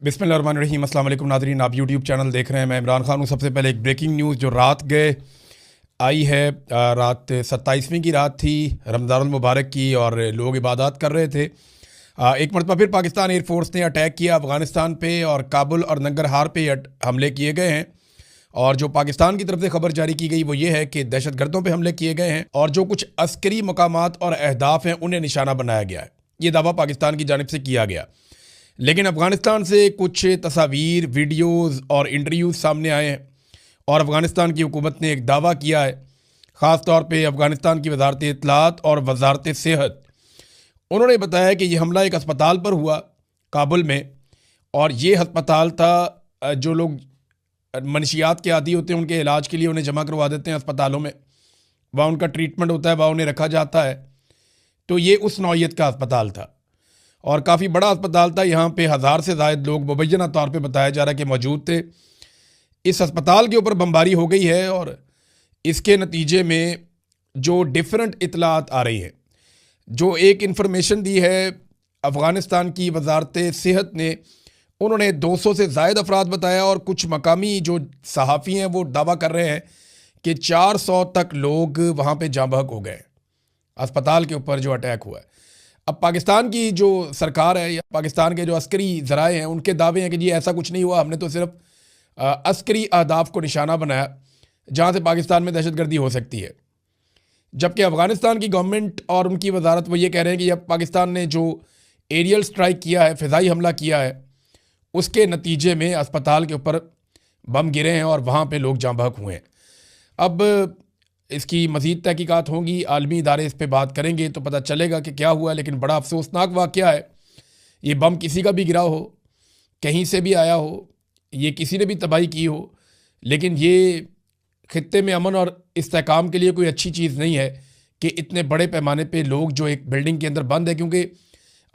बिस्मिल्लाहिर्रहमानिर्रहीम। अस्सलाम वालेकुम नाज़रीन, आप यूट्यूब चैनल देख रहे हैं। मैं इमरान खान हूँ। सबसे पहले एक ब्रेकिंग न्यूज़ जो रात गए आई है। रात 27वीं की रात थी रमज़ानुल मुबारक की, और लोग इबादत कर रहे थे। एक मरतबा फिर पाकिस्तान एयरफोर्स ने अटैक किया अफ़गानिस्तान पे, और काबुल और नंगरहार पे हमले किए गए हैं। और जो पाकिस्तान की तरफ से खबर जारी की गई वो ये है कि दहशतगर्दों पे हमले किए गए हैं, और जो कुछ अस्करी मकामात और अहदाफ हैं उन्हें निशाना बनाया गया है। ये दावा पाकिस्तान की जानिब से किया गया। लेकिन अफ़गानिस्तान से कुछ तस्वीर, वीडियोज़ और इंटरव्यूज़ सामने आए हैं, और अफ़गानिस्तान की हुकूमत ने एक दावा किया है, ख़ास तौर पे अफ़गानिस्तान की वजारत इत्तलात और वजारत सेहत। उन्होंने बताया कि ये हमला एक अस्पताल पर हुआ काबुल में, और ये अस्पताल था जो लोग मनशियात के आदी होते हैं उनके इलाज के लिए उन्हें जमा करवा देते हैं अस्पतालों में, वहाँ उनका ट्रीटमेंट होता है, वहाँ उन्हें रखा जाता है। तो ये उस नौइयत का अस्पताल था, और काफ़ी बड़ा अस्पताल था। यहाँ पे 1000 से ज़ायद लोग मुबैना तौर पे बताया जा रहा है कि मौजूद थे। इस अस्पताल के ऊपर बमबारी हो गई है, और इसके नतीजे में जो डिफरेंट इतलात आ रही हैं, जो एक इन्फॉर्मेशन दी है अफ़गानिस्तान की वजारत सेहत ने, उन्होंने 200 से ज़ायद अफराद बताया, और कुछ मकामी जो सहाफ़ी हैं वो दावा कर रहे हैं कि 400 तक लोग वहाँ पे जाँ बहक हो गए अस्पताल के ऊपर जो अटैक हुआ है। अब पाकिस्तान की जो सरकार है या पाकिस्तान के जो अस्करी ज़राए हैं उनके दावे हैं कि जी ऐसा कुछ नहीं हुआ, हमने तो सिर्फ अस्करी अहदाफ को निशाना बनाया जहाँ से पाकिस्तान में दहशतगर्दी हो सकती है। जबकि अफ़गानिस्तान की गवर्नमेंट और उनकी वजारत वो ये कह रहे हैं कि अब पाकिस्तान ने जो एरियल स्ट्राइक किया है, फ़िज़ाई हमला किया है, उसके नतीजे में अस्पताल के ऊपर बम गिरे हैं और वहाँ पे लोग जाँ बहक हुए हैं। अब इसकी मज़ीद तहकीकात होंगी, आलमी इदारे इस पर बात करेंगे तो पता चलेगा कि क्या हुआ है। लेकिन बड़ा अफसोसनाक वाक़या है। ये बम किसी का भी गिरा हो, कहीं से भी आया हो, ये किसी ने भी तबाही की हो, लेकिन ये ख़ित्ते में अमन और इस्तेहकाम के लिए कोई अच्छी चीज़ नहीं है कि इतने बड़े पैमाने पे लोग जो एक बिल्डिंग के अंदर बंद है। क्योंकि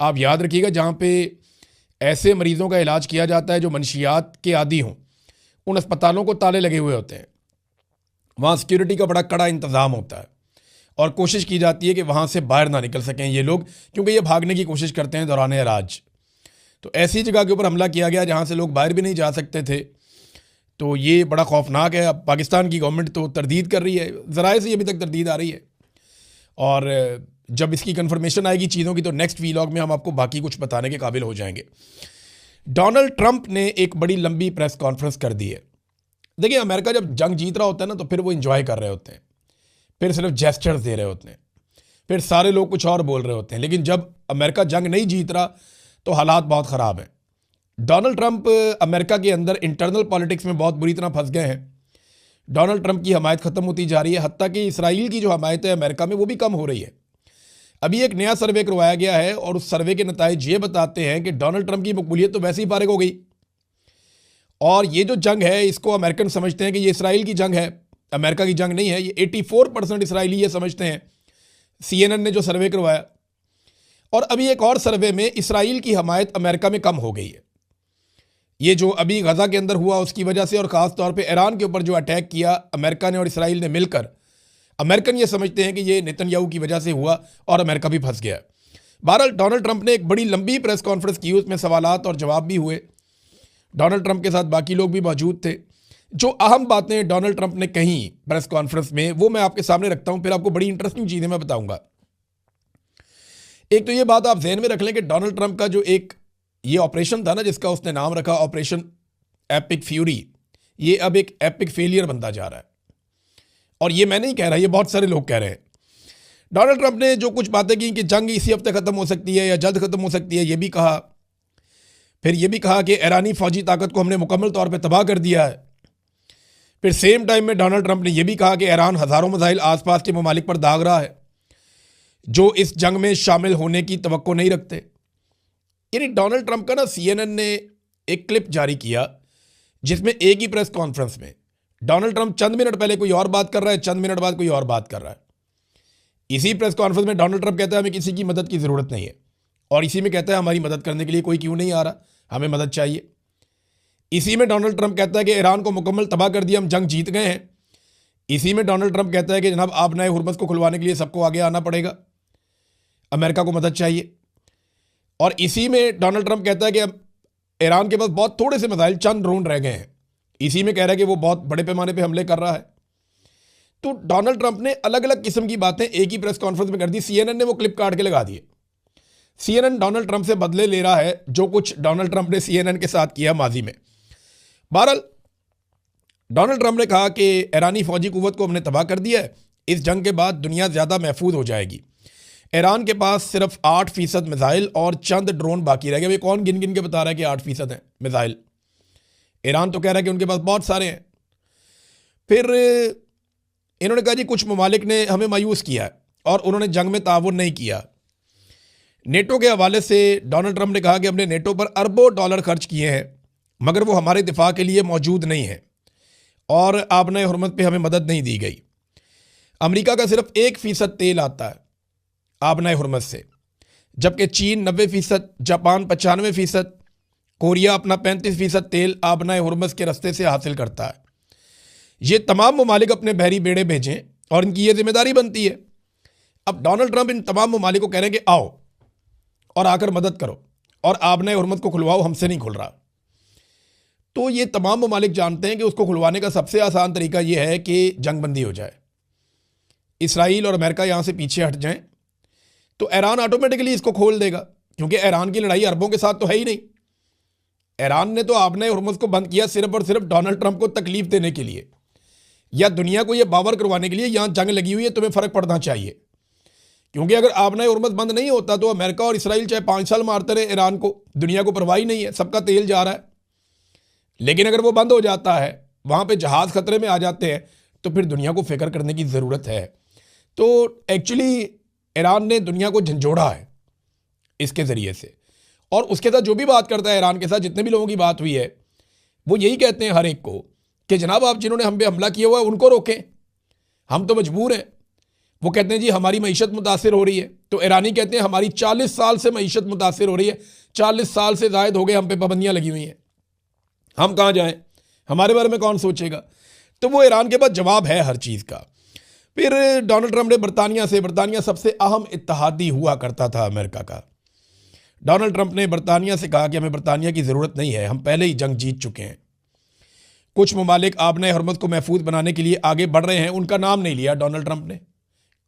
आप याद रखिएगा, जहाँ पे ऐसे मरीज़ों का इलाज किया जाता है जो मनशियात के आदी हों, उन अस्पतालों को ताले लगे हुए होते हैं, वहाँ सिक्योरिटी का बड़ा कड़ा इंतज़ाम होता है, और कोशिश की जाती है कि वहाँ से बाहर ना निकल सकें ये लोग, क्योंकि ये भागने की कोशिश करते हैं दौरान इलाज। तो ऐसी जगह के ऊपर हमला किया गया जहाँ से लोग बाहर भी नहीं जा सकते थे। तो ये बड़ा खौफनाक है। अब पाकिस्तान की गवर्नमेंट तो तरदीद कर रही है, ज़राए से अभी तक तरदीद आ रही है, और जब इसकी कन्फर्मेशन आएगी चीज़ों की तो नेक्स्ट वीलॉग में हम आपको बाकी कुछ बताने के काबिल हो जाएंगे। डोनाल्ड ट्रंप ने एक बड़ी लंबी प्रेस कॉन्फ्रेंस कर दी है। देखिए, अमेरिका जब जंग जीत रहा होता है ना तो फिर वो इंजॉय कर रहे होते हैं, फिर सिर्फ जेस्चर्स दे रहे होते हैं, फिर सारे लोग कुछ और बोल रहे होते हैं। लेकिन जब अमेरिका जंग नहीं जीत रहा तो हालात बहुत ख़राब हैं। डोनाल्ड ट्रंप अमेरिका के अंदर इंटरनल पॉलिटिक्स में बहुत बुरी तरह फंस गए हैं। डोनाल्ड ट्रंप की हमायत ख़त्म होती जा रही है, हत्ता कि इसराइल की जो हमायत है अमेरिका में वो भी कम हो रही है। अभी एक नया सर्वे करवाया गया है, और उस सर्वे के नतीजे ये बताते हैं कि डोनाल्ड ट्रंप की मकबूलियत तो वैसे ही फारिग हो गई, और ये जो जंग है इसको अमेरिकन समझते हैं कि ये इसराइल की जंग है, अमेरिका की जंग नहीं है। ये 84% इसराइली ये समझते हैं, CNN ने जो सर्वे करवाया। और अभी एक और सर्वे में इसराइल की हमायत अमेरिका में कम हो गई है। ये जो अभी गज़ा के अंदर हुआ उसकी वजह से, और ख़ास तौर पे ईरान के ऊपर जो अटैक किया अमेरिका ने और इसराइल ने मिलकर, अमेरिकन ये समझते हैं कि ये नेतन्याहू की वजह से हुआ और अमेरिका भी फंस गया। बहरहाल डोनाल्ड ट्रंप ने एक बड़ी लंबी प्रेस कॉन्फ्रेंस की, उसमें सवालात और जवाब भी हुए। डोनाल्ड ट्रंप के साथ बाकी लोग भी मौजूद थे। जो अहम बातें डोनाल्ड ट्रंप ने कही प्रेस कॉन्फ्रेंस में वो मैं आपके सामने रखता हूं, फिर आपको बड़ी इंटरेस्टिंग चीज़ें मैं बताऊंगा। एक तो ये बात आप जहन में रख लें कि डोनाल्ड ट्रंप का जो एक ये ऑपरेशन था ना, जिसका उसने नाम रखा ऑपरेशन एपिक फ्यूरी, ये अब एक एपिक फेलियर बनता जा रहा है। और ये मैं नहीं कह रहा, ये बहुत सारे लोग कह रहे हैं। डोनाल्ड ट्रंप ने जो कुछ बातें की कि जंग इसी हफ्ते ख़त्म हो सकती है या जल्द ख़त्म हो सकती है, ये भी कहा। फिर ये भी कहा कि ईरानी फ़ौजी ताकत को हमने मुकम्मल तौर पे तबाह कर दिया है। फिर सेम टाइम में डोनाल्ड ट्रंप ने यह भी कहा कि ईरान हज़ारों मिसाइल आसपास के ममालिक पर दाग रहा है जो इस जंग में शामिल होने की तवक्को नहीं रखते। यानी डोनाल्ड ट्रंप का ना CNN ने एक क्लिप जारी किया जिसमें एक ही प्रेस कॉन्फ्रेंस में डोनाल्ड ट्रंप चंद मिनट पहले कोई और बात कर रहा है, चंद मिनट बाद कोई और बात कर रहा है। इसी प्रेस कॉन्फ्रेंस में डोनाल्ड ट्रंप कहता है हमें किसी की मदद की ज़रूरत नहीं है, और इसी में कहता है हमारी मदद करने के लिए कोई क्यों नहीं आ रहा, हमें मदद चाहिए। इसी में डोनाल्ड ट्रंप कहता है कि ईरान को मुकम्मल तबाह कर दिया, हम जंग जीत गए हैं। इसी में डोनाल्ड ट्रंप कहता है कि जनाब आप नए हुर्मस को खुलवाने के लिए सबको आगे आना पड़ेगा, अमेरिका को मदद चाहिए। और इसी में डोनाल्ड ट्रंप कहता है कि ईरान के पास बहुत थोड़े से मिसाइल, चंद ड्रोन रह गए हैं। इसी में कह रहा है कि वो बहुत बड़े पैमाने पे हमले कर रहा है। तो डोनाल्ड ट्रंप ने अलग अलग किस्म की बातें एक ही प्रेस कॉन्फ्रेंस में कर दी। CNN ने वो क्लिप काट के लगा दिए। CNN डोनाल्ड ट्रंप से बदले ले रहा है जो कुछ डोनाल्ड ट्रंप ने CNN के साथ किया माजी में। बहरहाल डोनाल्ड ट्रंप ने कहा कि ईरानी फौजी कुव्वत को हमने तबाह कर दिया है, इस जंग के बाद दुनिया ज़्यादा महफूज हो जाएगी। ईरान के पास सिर्फ 8% मिसाइल और चंद ड्रोन बाकी रह गए। वे कौन गिन गिन के बता रहा है कि 8% हैं मिसाइल? ईरान तो कह रहा है कि उनके पास बहुत सारे हैं। फिर इन्होंने कहा जी कुछ ममालिक ने हमें मायूस किया है और उन्होंने जंग में ताउन नहीं किया। नेटो के हवाले से डोनाल्ड ट्रंप ने कहा कि हमने नेटो पर अरबों डॉलर खर्च किए हैं, मगर वो हमारे दिफा के लिए मौजूद नहीं है और आबनाए हुर्मत पे हमें मदद नहीं दी गई। अमेरिका का सिर्फ 1% तेल आता है आबनाए हुर्मत से, जबकि चीन 90%, जापान 95%, कोरिया अपना 35% तेल आबनाए हुर्मत के रास्ते से हासिल करता है। ये तमाम ममालिक अपने बहरी बेड़े भेजें और इनकी ये जिम्मेदारी बनती है। अब डोनाल्ड ट्रंप इन तमाम ममालिक को कह रहे हैं कि आओ और आकर मदद करो और आबनाए हुर्मत को खुलवाओ, हमसे नहीं खुल रहा। तो ये तमाम ममालिक जानते हैं कि उसको खुलवाने का सबसे आसान तरीका यह है कि जंगबंदी हो जाए, इसराइल और अमेरिका यहाँ से पीछे हट जाएं, तो ईरान ऑटोमेटिकली इसको खोल देगा, क्योंकि ईरान की लड़ाई अरबों के साथ तो है ही नहीं। ईरान ने तो आबनाए हुर्मत को बंद किया सिर्फ और सिर्फ डोनाल्ड ट्रंप को तकलीफ देने के लिए, या दुनिया को यह बावर करवाने के लिए यहाँ जंग लगी हुई है, तुम्हें फ़र्क पड़ना चाहिए। क्योंकि अगर आबनाए हुर्मत बंद नहीं होता तो अमेरिका और इसराइल चाहे 5 साल मारते रहे ईरान को, दुनिया को परवाह ही नहीं है, सबका तेल जा रहा है। लेकिन अगर वो बंद हो जाता है, वहाँ पे जहाज़ खतरे में आ जाते हैं, तो फिर दुनिया को फिक्र करने की ज़रूरत है। तो एक्चुअली ईरान ने दुनिया को झंझोड़ा है इसके ज़रिए से, और उसके साथ जो भी बात करता है ईरान के साथ, जितने भी लोगों की बात हुई है, वो यही कहते हैं हर एक को कि जनाब आप जिन्होंने हम पे हमला किया हुआ है उनको रोकें, हम तो मजबूर हैं। वो कहते हैं जी हमारी मईशत मुतासिर हो रही है, तो ईरानी कहते हैं हमारी 40 साल से मईशत मुतासिर हो रही है, 40 साल से ज़ायद हो गए हम पे पाबंदियाँ लगी हुई हैं, हम कहाँ जाएं, हमारे बारे में कौन सोचेगा। तो वो ईरान के पास जवाब है हर चीज़ का। फिर डोनाल्ड ट्रंप ने बरतानिया सबसे अहम इत्तेहादी हुआ करता था अमेरिका का। डोनाल्ड ट्रंप ने बरतानिया से कहा कि हमें बरतानिया की ज़रूरत नहीं है, हम पहले ही जंग जीत चुके हैं। कुछ ममालिक आबनाए हुर्मत को महफूज बनाने के लिए आगे बढ़ रहे हैं, उनका नाम नहीं लिया डोनाल्ड ट्रंप ने,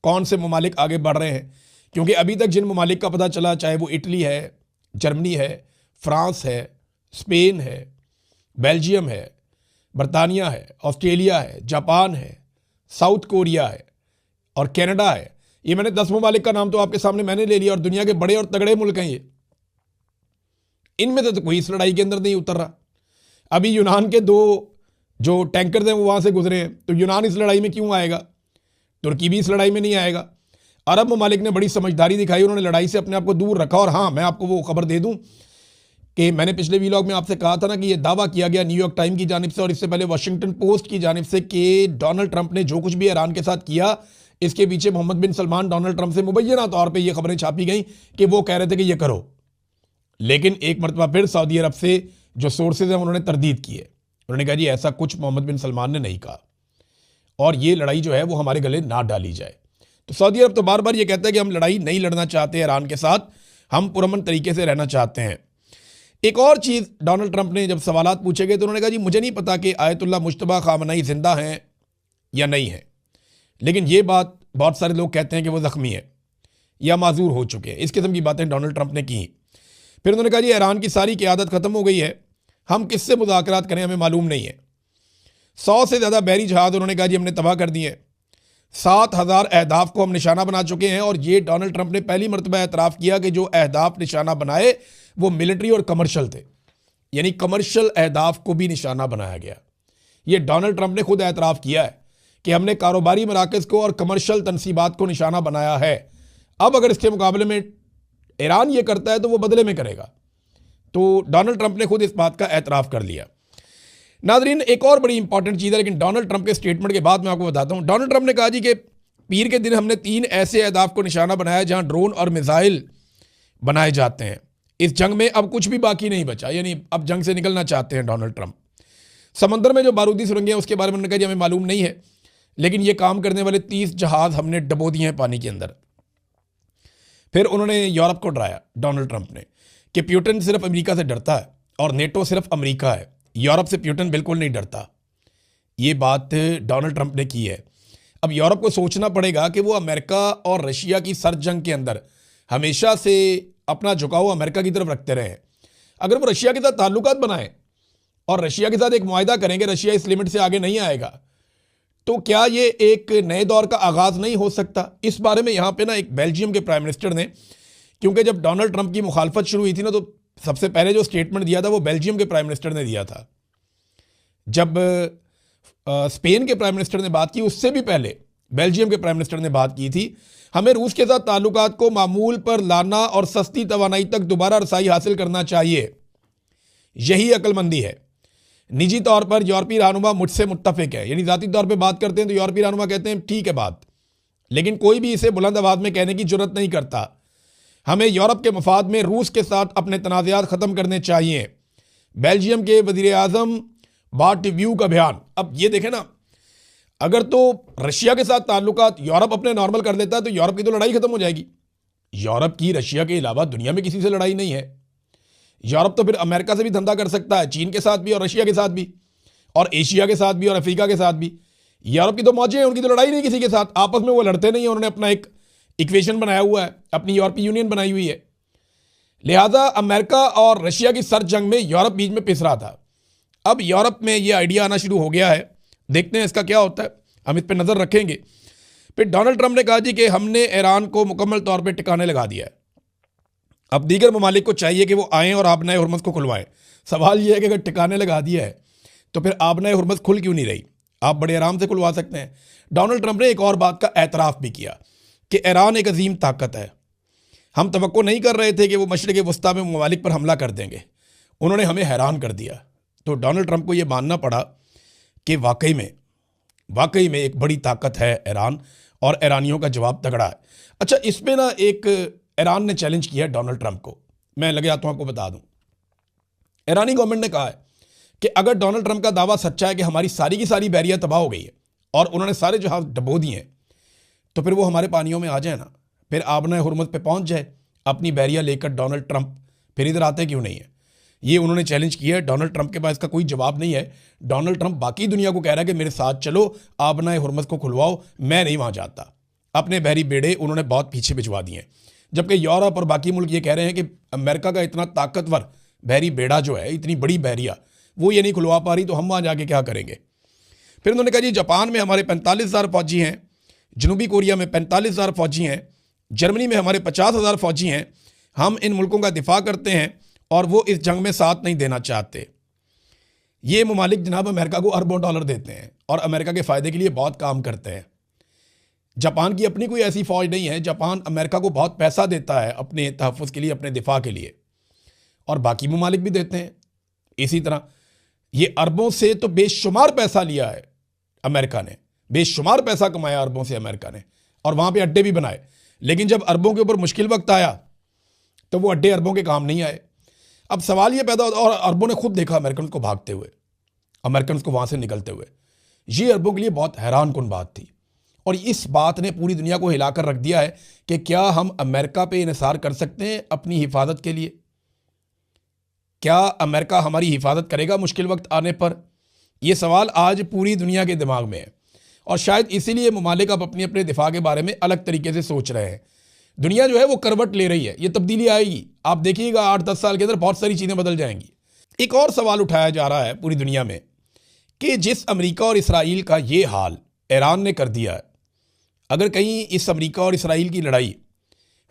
कौन से ममालिक आगे बढ़ रहे हैं, क्योंकि अभी तक जिन ममालिक का पता चला, चाहे वो इटली है, जर्मनी है, फ्रांस है, स्पेन है, बेल्जियम है, बरतानिया है, ऑस्ट्रेलिया है, जापान है, साउथ कोरिया है और कनाडा है। ये मैंने 10 ममालिक का नाम तो आपके सामने मैंने ले लिया, और दुनिया के बड़े और तगड़े मुल्क हैं ये। इनमें से तो कोई इस लड़ाई के अंदर नहीं उतर रहा। अभी यूनान के 2 जो टैंकर हैं वो वहाँ से गुजरे हैं, तो यूनान इस लड़ाई में क्यों आएगा? तुर्की भी इस लड़ाई में नहीं आएगा। अरब ममालिक ने बड़ी समझदारी दिखाई, उन्होंने लड़ाई से अपने आप को दूर रखा। और हाँ, मैं आपको वो खबर दे दूँ कि मैंने पिछले वीलॉग में आपसे कहा था ना कि ये दावा किया गया न्यूयॉर्क टाइम की जानिब से और इससे पहले वाशिंगटन पोस्ट की जानिब से कि डोनाल्ड ट्रंप ने जो कुछ भी ईरान के साथ किया, इसके पीछे मोहम्मद बिन सलमान डोनाल्ड ट्रंप से मुबैना तौर पे ये खबरें छापी गई कि वो कह रहे थे कि ये करो। लेकिन एक मरतबा फिर सऊदी अरब से जो सोर्सेज हैं उन्होंने तरदीद की है, उन्होंने कहा जी ऐसा कुछ मोहम्मद बिन सलमान ने नहीं कहा और ये लड़ाई जो है वो हमारे गले ना डाली जाए। तो सऊदी अरब तो बार बार ये कहता है कि हम लड़ाई नहीं लड़ना चाहते ईरान के साथ, हम पुरअमन तरीके से रहना चाहते हैं। एक और चीज़ डोनाल्ड ट्रंप ने जब सवालात पूछे गए तो उन्होंने कहा जी मुझे नहीं पता कि आयतुल्लाह मुश्तबा खामनई जिंदा हैं या नहीं है, लेकिन ये बात बहुत सारे लोग कहते हैं कि वो ज़ख्मी है या माजूर हो चुके हैं। इस किस्म की बातें डोनाल्ड ट्रंप ने की। फिर उन्होंने कहा जी ईरान की सारी क़यादत ख़त्म हो गई है, हम किससे मुज़ाकरात करें हमें मालूम नहीं है। 100 से ज़्यादा बहरी जहाज़ उन्होंने कहा जी हमने तबाह कर दिए हैं, 7,000 अहदाफ को हम निशाना बना चुके हैं। और ये डोनाल्ड ट्रंप ने पहली मरतबा एतराफ़ किया कि जो अहदाफ निशाना बनाए वो मिलिट्री और कमर्शल थे, यानी कमर्शल अहदाफ को भी निशाना बनाया गया। ये डोनाल्ड ट्रंप ने खुद एतराफ़ किया है कि हमने कारोबारी मराकज़ को और कमर्शल तनसीबात को निशाना बनाया है। अब अगर इसके मुकाबले में ईरान ये करता है तो वो बदले में करेगा। तो डोनाल्ड ट्रंप ने खुद इस बात का एतराफ़ कर लिया। नाज़रीन, एक और बड़ी इंपॉर्टेंट चीज़ है, लेकिन डोनाल्ड ट्रंप के स्टेटमेंट के बाद मैं आपको बताता हूँ। डोनाल्ड ट्रंप ने कहा जी कि पीर के दिन हमने 3 ऐसे अहदाफ को निशाना बनाया जहाँ ड्रोन और मिसाइल बनाए जाते हैं। इस जंग में अब कुछ भी बाकी नहीं बचा, यानी अब जंग से निकलना चाहते हैं डोनाल्ड ट्रंप। समंदर में जो बारूदी सुरंगें हैं उसके बारे में उन्होंने कहा जी हमें मालूम नहीं है, लेकिन ये काम करने वाले 30 जहाज़ हमने डबो दिए हैं पानी के अंदर। फिर उन्होंने यूरोप को डराया डोनाल्ड ट्रंप ने कि पुतिन सिर्फ अमेरिका से डरता है, और नेटो सिर्फ अमेरिका है। यूरोप से पुतिन बिल्कुल नहीं डरता। ये बात डोनाल्ड ट्रंप ने की है। अब यूरोप को सोचना पड़ेगा कि वो अमेरिका और रशिया की सर्द जंग के अंदर हमेशा से अपना झुकाव अमेरिका की तरफ रखते रहे हैं। अगर वो रशिया के साथ ताल्लुकात बनाएं और रशिया के साथ एक मुआहदा करेंगे, रशिया इस लिमिट से आगे नहीं आएगा, तो क्या ये एक नए दौर का आगाज़ नहीं हो सकता? इस बारे में यहाँ पे ना एक बेल्जियम के प्राइम मिनिस्टर ने, क्योंकि जब डोनाल्ड ट्रंप की मुखालफत शुरू हुई थी ना, तो सबसे पहले जो स्टेटमेंट दिया था वो बेल्जियम के प्राइम मिनिस्टर ने दिया था। जब स्पेन के प्राइम मिनिस्टर ने बात की, उससे भी पहले बेल्जियम के प्राइम मिनिस्टर ने बात की थी, हमें रूस के साथ ताल्लुकात को मामूल पर लाना और सस्ती तवानाई तक दोबारा रसाई हासिल करना चाहिए। यही अक्लमंदी है। निजी तौर पर यूरोपीय रहनुमा मुझसे मुत्तफिक है, यानी ज़ाती तौर पर बात करते हैं तो यूरोपीय रहनुमा कहते हैं ठीक है बात, लेकिन कोई भी इसे बुलंद आवाज़ में कहने की जरूरत नहीं करता। हमें यूरोप के मफाद में रूस के साथ अपने तनाज़ात ख़त्म करने चाहिए। बेल्जियम के वज़ीर आज़म बार्ट व्यू का बयान। अब ये देखें ना, अगर तो रशिया के साथ ताल्लुकात यूरोप अपने नॉर्मल कर लेता है तो यूरोप की तो लड़ाई खत्म हो जाएगी। यूरोप की रशिया के अलावा दुनिया में किसी से लड़ाई नहीं है। यूरोप तो फिर अमेरिका से भी धंधा कर सकता है, चीन के साथ भी और रशिया के साथ भी, और एशिया के साथ भी और अफ्रीका के साथ भी। यूरोप की तो मौजें हैं, उनकी तो लड़ाई नहीं किसी के साथ, आपस में वो लड़ते नहीं हैं। उन्होंने अपना एक इक्वेशन बनाया हुआ है, अपनी यूरोपीय यूनियन बनाई हुई है। लिहाजा अमेरिका और रशिया की सर्द जंग में यूरोप बीच में पिस रहा था। अब यूरोप में ये आइडिया आना शुरू हो गया है, देखते हैं इसका क्या होता है, हम इस पर नज़र रखेंगे। फिर डोनाल्ड ट्रंप ने कहा जी कि हमने ईरान को मुकम्मल तौर पे टिकाने लगा दिया है। अब दीगर ममालिक को चाहिए कि वो आएँ और आबनाए हुर्मुज़ को खुलवाएं। सवाल ये है कि अगर टिकाने लगा दिया है तो फिर आबनाए हुर्मुज़ खुल क्यों नहीं रही? आप बड़े आराम से खुलवा सकते हैं। डोनाल्ड ट्रंप ने एक और बात का एतराफ़ भी किया कि ईरान एक अजीम ताकत है। हम तवक्को नहीं कर रहे थे कि वो मशरिक़ वस्ता में ममालिक पर हमला कर देंगे, उन्होंने हमें हैरान कर दिया। तो डोनाल्ड ट्रंप को ये मानना पड़ा कि वाकई में एक बड़ी ताकत है ईरान, और ईरानियों का जवाब तगड़ा है। अच्छा, इसमें ना एक ईरान ने चैलेंज किया है डोनाल्ड ट्रंप को, मैं लगे हाथों आपको बता दूं। ईरानी गवर्नमेंट ने कहा है कि अगर डोनाल्ड ट्रंप का दावा सच्चा है कि हमारी सारी की सारी बहरिया तबाह हो गई है और उन्होंने सारे जहाज डबो दिए हैं, तो फिर वो हमारे पानियों में आ जाए ना, फिर आबना हुर्मुज़ पे पहुंच जाए अपनी बहरिया लेकर डोनाल्ड ट्रंप, फिर इधर आते क्यों नहीं है? ये उन्होंने चैलेंज किया है। डोनाल्ड ट्रंप के पास इसका कोई जवाब नहीं है। डोनाल्ड ट्रंप बाकी दुनिया को कह रहा है कि मेरे साथ चलो, आबना हुर्मुज़ को खुलवाओ, मैं नहीं वहाँ जाता। अपने बहरी बेड़े उन्होंने बहुत पीछे भिजवा दिए हैं, जबकि यूरोप और बाकी मुल्क ये कह रहे हैं कि अमेरिका का इतना ताकतवर बहरी बेड़ा जो है, इतनी बड़ी बहरिया, वो ये नहीं खुलवा पा रही, तो हम वहाँ जाके क्या करेंगे? फिर उन्होंने कहा जी जापान में हमारे 45,000 फौजी हैं, जनूबी कोरिया में 45,000 फौजी हैं, जर्मनी में हमारे 50,000 फौजी हैं। हम इन मुल्कों का दिफा करते हैं और वो इस जंग में साथ नहीं देना चाहते। ये ममालिक जनाब अमेरिका को अरबों डॉलर देते हैं और अमेरिका के फ़ायदे के लिए बहुत काम करते हैं। जापान की अपनी कोई ऐसी फ़ौज नहीं है। जापान अमेरिका को बहुत पैसा देता है अपने तहफ़्फ़ुज़ के लिए, अपने दिफा के लिए, और बाकी ममालिक भी देते हैं। इसी तरह ये अरबों से तो बेशुमार पैसा लिया है अमेरिका ने, बेशुमार पैसा कमाया अरबों से अमेरिका ने, और वहाँ पे अड्डे भी बनाए। लेकिन जब अरबों के ऊपर मुश्किल वक्त आया तो वो अड्डे अरबों के काम नहीं आए। अब सवाल ये पैदा होता, और अरबों ने खुद देखा अमेरिकन को भागते हुए, अमेरिकन को वहाँ से निकलते हुए। ये अरबों के लिए बहुत हैरान कुन बात थी, और इस बात ने पूरी दुनिया को हिलाकर रख दिया है कि क्या हम अमेरिका पे इन्हिसार कर सकते हैं अपनी हिफाजत के लिए? क्या अमेरिका हमारी हिफाजत करेगा मुश्किल वक्त आने पर? यह सवाल आज पूरी दुनिया के दिमाग में है, और शायद इसीलिए ममालिक अब अपने अपने दिफा के बारे में अलग तरीके से सोच रहे हैं। दुनिया जो है वो करवट ले रही है, ये तब्दीली आएगी, आप देखिएगा 8-10 साल के अंदर बहुत सारी चीज़ें बदल जाएंगी। एक और सवाल उठाया जा रहा है पूरी दुनिया में कि जिस अमेरिका और इसराइल का ये हाल ईरान ने कर दिया है, अगर कहीं इस अमेरिका और इसराइल की लड़ाई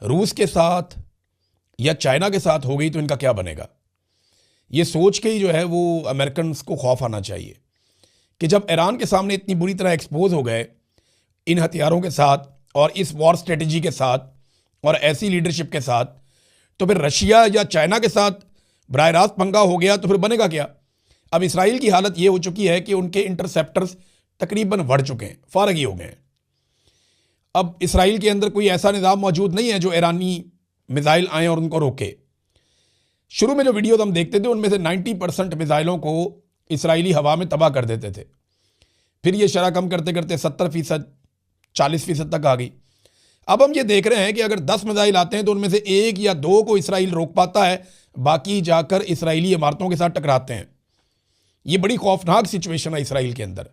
रूस के साथ या चाइना के साथ हो गई तो इनका क्या बनेगा? ये सोच के ही जो है वो अमेरिकन को खौफ आना चाहिए कि जब ईरान के सामने इतनी बुरी तरह एक्सपोज हो गए इन हथियारों के साथ और इस वॉर स्ट्रेटजी के साथ और ऐसी लीडरशिप के साथ, तो फिर रशिया या चाइना के साथ बराह रास्त पंगा हो गया तो फिर बनेगा क्या? अब इसराइल की हालत ये हो चुकी है कि उनके इंटरसेप्टर्स तकरीबन बढ़ चुके हैं, फारग ही हो गए हैं। अब इसराइल के अंदर कोई ऐसा निज़ाम मौजूद नहीं है जो ईरानी मिज़ाइल आएँ और उनको रोके। शुरू में जो वीडियोज़ हम देखते थे उनमें से 90% मिज़ाइलों को इसराइली हवा में तबाह कर देते थे। फिर ये शरह कम करते करते 70%, 40% तक आ गई। अब हम ये देख रहे हैं कि अगर 10 मिसाइल आते हैं तो उनमें से 1 या 2 को इसराइल रोक पाता है, बाकी जाकर इसराइली इमारतों के साथ टकराते हैं। ये बड़ी खौफनाक सिचुएशन है इसराइल के अंदर,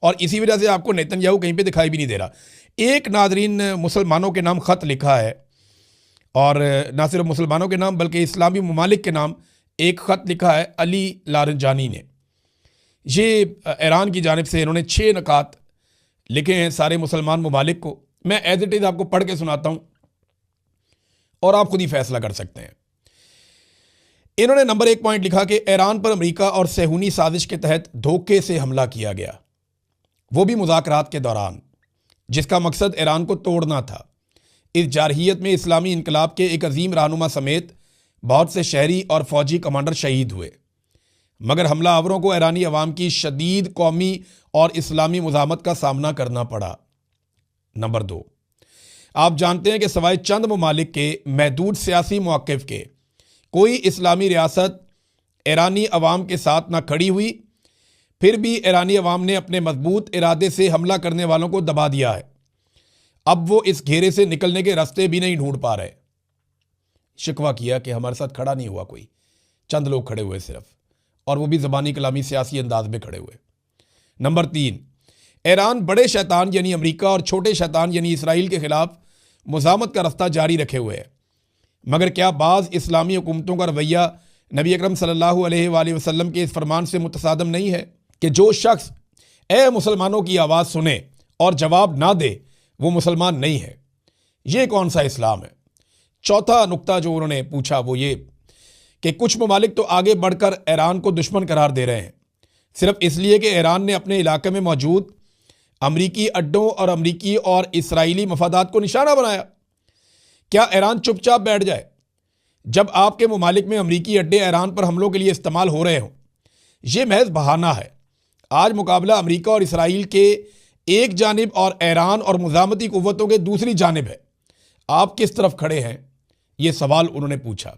और इसी वजह से आपको नेतन्याहू कहीं पे दिखाई भी नहीं दे रहा। एक नाजरीन मुसलमानों के नाम ख़त लिखा है, और ना सिर्फ मुसलमानों के नाम बल्कि इस्लामी ममालिक के नाम एक ख़त लिखा है अली लारंजानी ने। ये ईरान की जानिब से इन्होंने 6 नकात लिखे हैं सारे मुसलमान ममालिक को। मैं एज इट इज़ आपको पढ़ के सुनाता हूँ और आप खुद ही फैसला कर सकते हैं। इन्होंने नंबर 1 पॉइंट लिखा कि ईरान पर अमेरिका और सेहूनी साजिश के तहत धोखे से हमला किया गया, वो भी मुज़ाकरात के दौरान, जिसका मकसद ईरान को तोड़ना था। इस जारहियत में इस्लामी इनकलाब के एक अजीम रहनुमा समेत बहुत से शहरी और फौजी कमांडर शहीद हुए, मगर हमलावरों को ईरानी अवाम की शदीद कौमी और इस्लामी मुज़ाहमत का सामना करना पड़ा। नंबर 2, आप जानते हैं कि सवाए चंद ममालिक के महदूद सियासी मौक़िफ़ के कोई इस्लामी रियासत ईरानी अवाम के साथ ना खड़ी हुई, फिर भी ईरानी अवाम ने अपने मजबूत इरादे से हमला करने वालों को दबा दिया है। अब वो इस घेरे से निकलने के रास्ते भी नहीं ढूंढ पा रहे। शिकवा किया कि हमारे साथ खड़ा नहीं हुआ कोई, चंद लोग खड़े हुए सिर्फ, और वो भी ज़बानी कलामी सियासी अंदाज में खड़े हुए। नंबर 3, ईरान बड़े शैतान यानी अमेरिका और छोटे शैतान यानी इसराइल के ख़िलाफ़ मुज़ाहमत का रास्ता जारी रखे हुए है, मगर क्या बाज़ इस्लामी हुकूमतों का रवैया नबी अकरम सल्लल्लाहु अलैहि वसल्लम के इस फरमान से मुतसादम नहीं है कि जो शख्स ए मुसलमानों की आवाज़ सुने और जवाब ना दे वो मुसलमान नहीं है। ये कौन सा इस्लाम है? चौथा नुक्ता जो उन्होंने पूछा वो ये कि कुछ ममालिक तो आगे बढ़कर ईरान को दुश्मन करार दे रहे हैं, सिर्फ इसलिए कि ईरान ने अपने इलाके में मौजूद अमरीकी अड्डों और अमरीकी और इसराइली मफादात को निशाना बनाया। क्या ईरान चुपचाप बैठ जाए जब आपके ममालिक में अमरीकी अड्डे ईरान पर हमलों के लिए इस्तेमाल हो रहे हों? यह महज बहाना है। आज मुकाबला अमरीका और इसराइल के एक जानिब और ईरान और मुज़ाहमती क़ुव्वतों के दूसरी जानिब है। आप किस तरफ खड़े हैं? ये सवाल उन्होंने पूछा।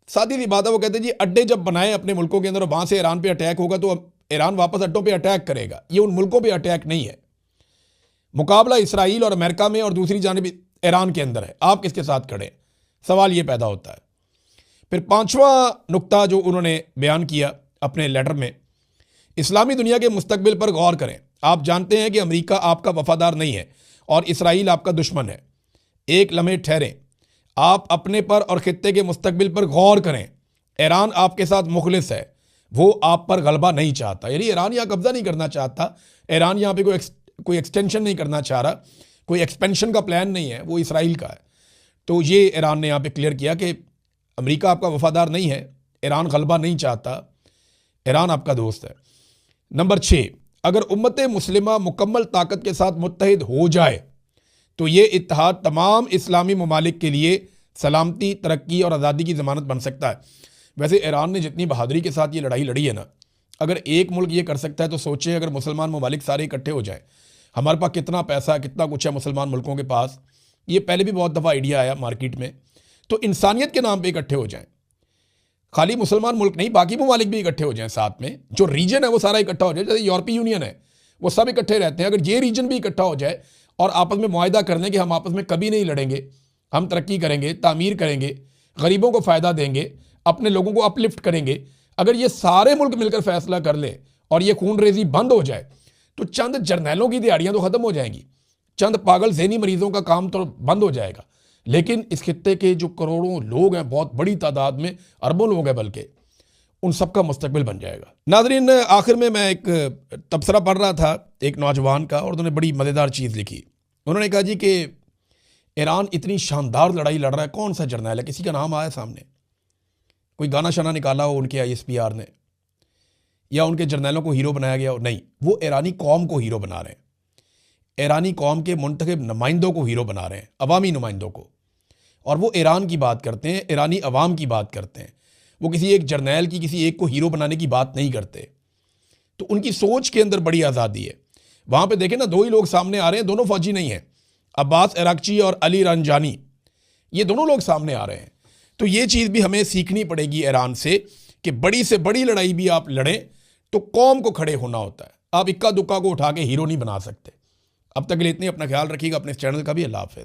सादी सी बात है, वो कहते हैं जी अड्डे जब बनाए अपने मुल्कों के अंदर, वहाँ से ईरान पे अटैक होगा तो ईरान वापस अड्डों पे अटैक करेगा। ये उन मुल्कों पे अटैक नहीं है। मुकाबला इसराइल और अमेरिका में और दूसरी जानिब ईरान के अंदर है। आप किसके साथ खड़े? सवाल ये पैदा होता है। फिर 5वां नुक्ता जो उन्होंने बयान किया अपने लेटर में, इस्लामी दुनिया के मुस्तकबिल पर गौर करें। आप जानते हैं कि अमेरिका आपका वफादार नहीं है और इसराइल आपका दुश्मन है। एक लम्हे ठहरें, आप अपने पर और खित्ते के मुस्तकबिल पर गौर करें। ईरान आपके साथ मुखलिस है, वो आप पर गलबा नहीं चाहता। यानी ईरान यहाँ कब्जा नहीं करना चाहता, ईरान यहाँ पे कोई एक्सटेंशन नहीं करना चाह रहा, कोई एक्सपेंशन का प्लान नहीं है, वो इसराइल का है। तो ये ईरान ने यहाँ पे क्लियर किया कि अमेरिका आपका वफादार नहीं है, ईरान गलबा नहीं चाहता, ईरान आपका दोस्त है। नंबर 6, अगर उम्मत मुस्लिमा मुकम्मल ताकत के साथ मुत्तहिद हो जाए तो ये इत्तेहाद तमाम इस्लामी ममालिक के लिए सलामती, तरक्की और आज़ादी की ज़मानत बन सकता है। वैसे ईरान ने जितनी बहादुरी के साथ ये लड़ाई लड़ी है ना, अगर एक मुल्क ये कर सकता है तो सोचें अगर मुसलमान ममालिक सारे इकट्ठे हो जाएं। हमारे पास कितना पैसा, कितना कुछ है मुसलमान मुल्कों के पास। ये पहले भी बहुत दफ़ा आइडिया आया मार्केट में। तो इंसानियत के नाम पे इकट्ठे हो जाएं, खाली मुसलमान मुल्क नहीं बाकी ममालिक भी इकट्ठे हो जाएं साथ में। जो रीजन है वो सारा इकट्ठा हो जाए, जैसे यूरोपीय यूनियन है वो सब इकट्ठे रहते हैं। अगर ये रीजन भी इकट्ठा हो जाए और आपस में मुआहदा कर लें कि हम आपस में कभी नहीं लड़ेंगे, हम तरक्की करेंगे, तामीर करेंगे, गरीबों को फ़ायदा देंगे, अपने लोगों को अपलिफ्ट करेंगे। अगर ये सारे मुल्क मिलकर फैसला कर ले और ये खून रेजी बंद हो जाए तो चंद जर्नैलों की दिहाड़ियाँ तो ख़त्म हो जाएंगी, चंद पागल ज़हनी मरीजों का काम तो बंद हो जाएगा। लेकिन इस खित्ते के जो करोड़ों लोग हैं, बहुत बड़ी तादाद में अरबों लोग हैं बल्कि, उन सब का मुस्तकबिल बन जाएगा। नाज़रीन, आखिर में मैं एक तबसरा पढ़ रहा था एक नौजवान का, और उन्होंने बड़ी मज़ेदार चीज़ लिखी। उन्होंने कहा जी कि ईरान इतनी शानदार लड़ाई लड़ रहा है, कौन सा जर्नैल है, किसी का नाम आया सामने, कोई गाना शाना निकाला हो उनके ISPR ने, या उनके जर्नैलों को हीरो बनाया गया हो? नहीं, वो ईरानी कौम को हीरो बना रहे हैं, ईरानी कौम के मुंतखब नुमाइंदों को हीरो बना रहे हैं, अवामी नुमाइंदों को। और वो ईरान की बात करते हैं, ईरानी अवाम की बात करते हैं। वो किसी एक जर्नैल की, किसी एक को हीरो बनाने की बात नहीं करते। तो उनकी सोच के अंदर बड़ी आज़ादी है। वहाँ पे देखें ना, 2 ही लोग सामने आ रहे हैं, दोनों फौजी नहीं हैं, अब्बास अरागची और अली रंजानी, ये दोनों लोग सामने आ रहे हैं। तो ये चीज़ भी हमें सीखनी पड़ेगी ईरान से कि बड़ी से बड़ी लड़ाई भी आप लड़ें तो कौम को खड़े होना होता है। आप इक्का दुक्का को उठा के हीरो नहीं बना सकते। अब तक के लिए इतनी, अपना ख्याल रखिएगा, अपने इस चैनल का भी। अल्लाह हाफ़िज़।